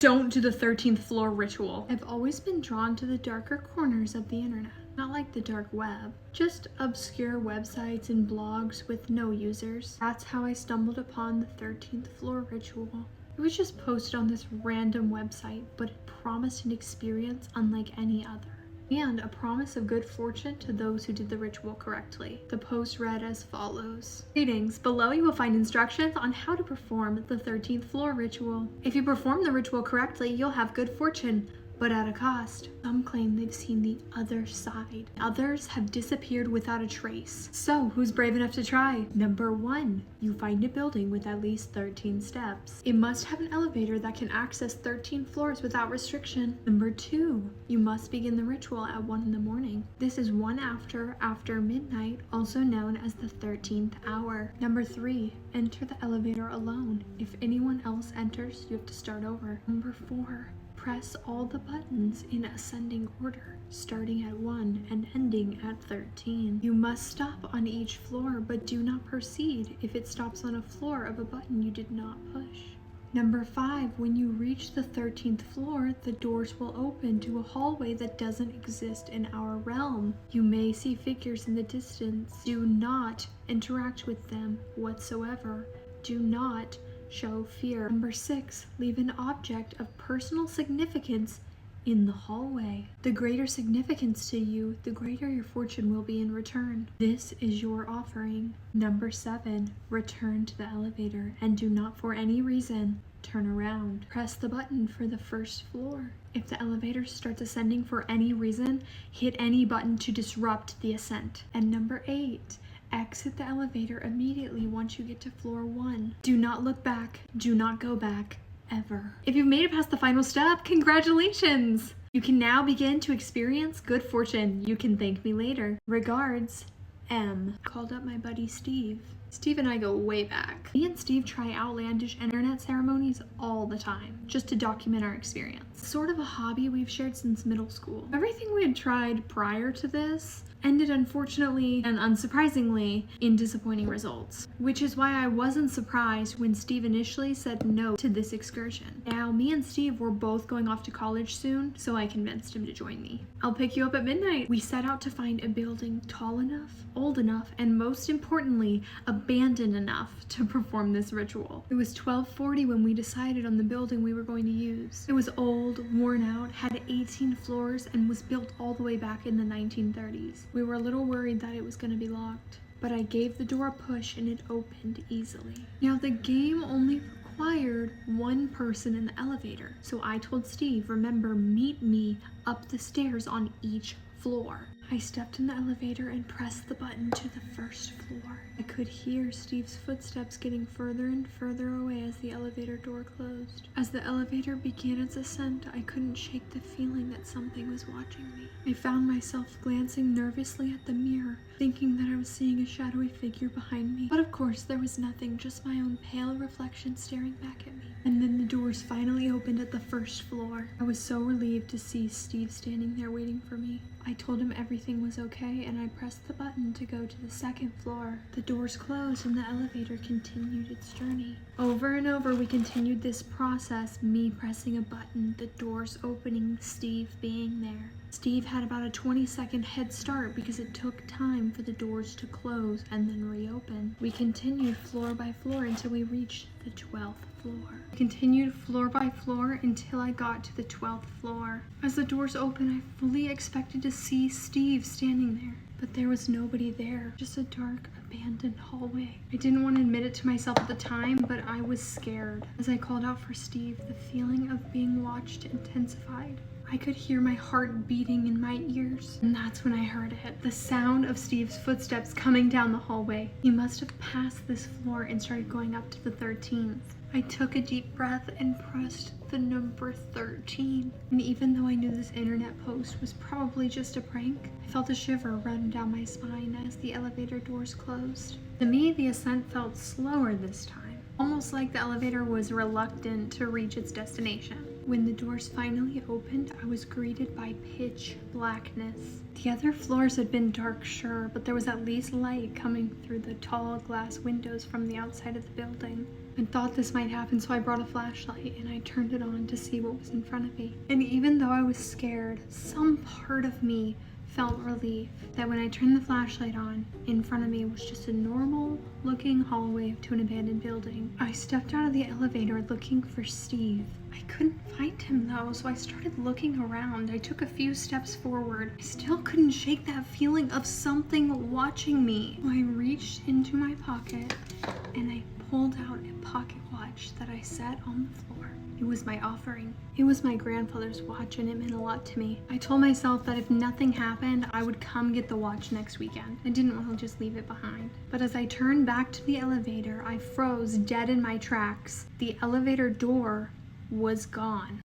Don't do the 13th floor ritual. I've always been drawn to the darker corners of the internet. Not like the dark web, just obscure websites and blogs with no users. That's how I stumbled upon the 13th floor ritual. It was just posted on this random website, but it promised an experience unlike any other. And a promise of good fortune to those who did the ritual correctly. The post read as follows. Greetings, below you will find instructions on how to perform the 13th floor ritual. If you perform the ritual correctly, you'll have good fortune, but at a cost. Some claim they've seen the other side. Others have disappeared without a trace. So, who's brave enough to try? Number 1, you find a building with at least 13 steps. It must have an elevator that can access 13 floors without restriction. Number 2, you must begin the ritual at 1 in the morning. This is one after midnight, also known as the 13th hour. Number 3, enter the elevator alone. If anyone else enters, you have to start over. Number 4, press all the buttons in ascending order, starting at 1 and ending at 13. You must stop on each floor, but do not proceed if it stops on a floor of a button you did not push. Number 5, when you reach the 13th floor, the doors will open to a hallway that doesn't exist in our realm. You may see figures in the distance. Do not interact with them whatsoever. Do not show fear. Number 6, leave an object of personal significance in the hallway. The greater significance to you, the greater your fortune will be in return. This is your offering. Number 7, return to the elevator and do not for any reason turn around. Press the button for the first floor. If the elevator starts ascending for any reason, hit any button to disrupt the ascent. And number 8, exit the elevator immediately once you get to floor 1. Do not look back. Do not go back, ever. If you've made it past the final step, congratulations! You can now begin to experience good fortune. You can thank me later. Regards, M. Called up my buddy Steve. Steve and I go way back. Me and Steve try outlandish internet ceremonies all the time, just to document our experience. Sort of a hobby we've shared since middle school. Everything we had tried prior to this ended unfortunately and unsurprisingly in disappointing results, which is why I wasn't surprised when Steve initially said no to this excursion. Now, me and Steve were both going off to college soon, so I convinced him to join me. I'll pick you up at midnight. We set out to find a building tall enough, old enough, and most importantly, abandoned enough to perform this ritual. It was 12:40 when we decided on the building we were going to use. It was old, worn out, had 18 floors, and was built all the way back in the 1930s. We were a little worried that it was going to be locked, but I gave the door a push and it opened easily. Now, the game only required one person in the elevator, so I told Steve, remember, meet me up the stairs on each floor. I stepped in the elevator and pressed the button to the first floor. I could hear Steve's footsteps getting further and further away as the elevator door closed. As the elevator began its ascent, I couldn't shake the feeling that something was watching me. I found myself glancing nervously at the mirror, thinking that I was seeing a shadowy figure behind me. But of course, there was nothing, just my own pale reflection staring back at me. And then the doors finally opened at the first floor. I was so relieved to see Steve standing there waiting for me. I told him everything was okay, and I pressed the button to go to the second floor. The doors closed and the elevator continued its journey. Over and over, we continued this process, me pressing a button, the doors opening, Steve being there. Steve had about a 20-second head start because it took time for the doors to close and then reopen. We continued floor by floor until we reached the 12th floor. I continued floor by floor until I got to the 12th floor. As the doors opened, I fully expected to see Steve standing there, but there was nobody there, just a dark, abandoned hallway. I didn't want to admit it to myself at the time, but I was scared. As I called out for Steve, the feeling of being watched intensified. I could hear my heart beating in my ears, and that's when I heard it. The sound of Steve's footsteps coming down the hallway. He must have passed this floor and started going up to the 13th. I took a deep breath and pressed the number 13. And even though I knew this internet post was probably just a prank, I felt a shiver run down my spine as the elevator doors closed. To me, the ascent felt slower this time, almost like the elevator was reluctant to reach its destination. When the doors finally opened, I was greeted by pitch blackness. The other floors had been dark, sure, but there was at least light coming through the tall glass windows from the outside of the building. and thought this might happen, so I brought a flashlight and I turned it on to see what was in front of me. And even though I was scared, some part of me felt relief that when I turned the flashlight on, in front of me was just a normal looking hallway to an abandoned building. I stepped out of the elevator looking for Steve. I couldn't find him though, so I started looking around. I took a few steps forward. I still couldn't shake that feeling of something watching me. So I reached into my pocket and I pulled out a pocket watch that I set on the floor. It was my offering. It was my grandfather's watch and it meant a lot to me. I told myself that if nothing happened, I would come get the watch next weekend. I didn't want to just leave it behind. But as I turned back to the elevator, I froze dead in my tracks. The elevator door was gone.